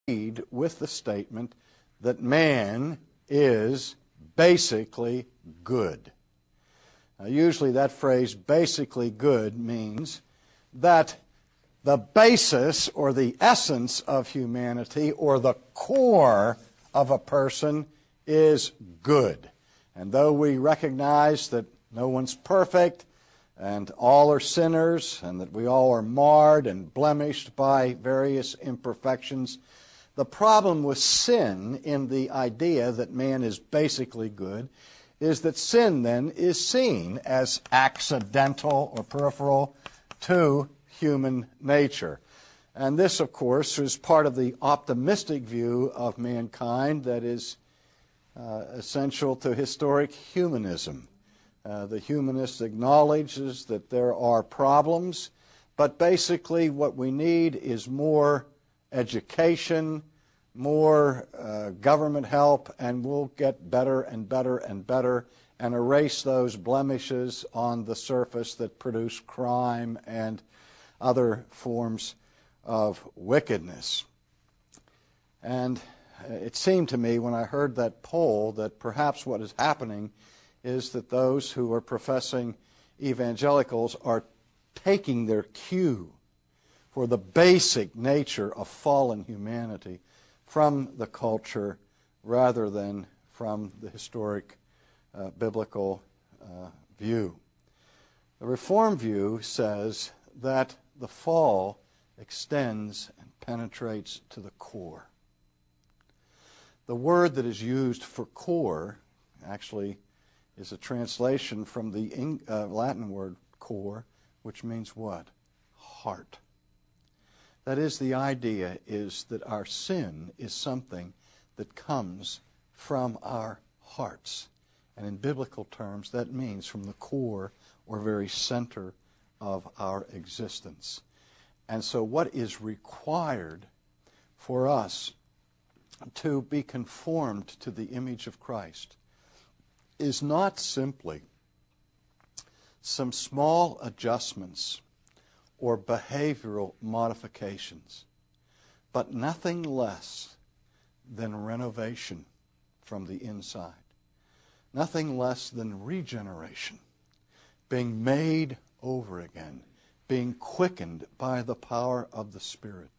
with the statement that man is basically good. Now, usually that phrase, basically good, means that the basis or the essence of humanity or the core of a person is good. And though we recognize that no one's perfect and all are sinners and that we all are marred and blemished by various imperfections, the problem with sin in the idea that man is basically good is that sin then is seen as accidental or peripheral to human nature. And this, of course, is part of the optimistic view of mankind that is essential to historic humanism. The humanist acknowledges that there are problems, but basically what we need is more education, more government help, and we'll get better and better and better and erase those blemishes on the surface that produce crime and other forms of wickedness. And it seemed to me when I heard that poll that perhaps what is happening is that those who are professing evangelicals are taking their cue for the basic nature of fallen humanity from the culture rather than from the historic biblical view. The Reformed view says that the fall extends and penetrates to the core. The word that is used for core actually is a translation from the Latin word cor, which means what? Heart. That is, the idea is that our sin is something that comes from our hearts. And in biblical terms, that means from the core or very center of our existence. And so what is required for us to be conformed to the image of Christ is not simply some small adjustments or behavioral modifications, but nothing less than renovation from the inside. Nothing less than regeneration, being made over again, being quickened by the power of the Spirit.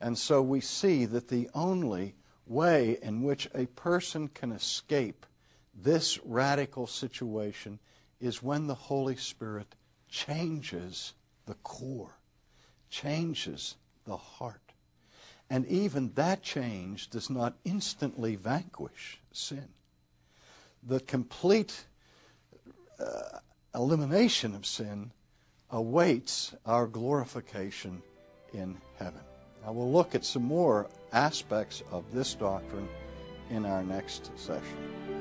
And so we see that the only way in which a person can escape this radical situation is when the Holy Spirit changes the core, changes the heart. And even that change does not instantly vanquish sin. The complete elimination of sin awaits our glorification in heaven. Now we'll look at some more aspects of this doctrine in our next session.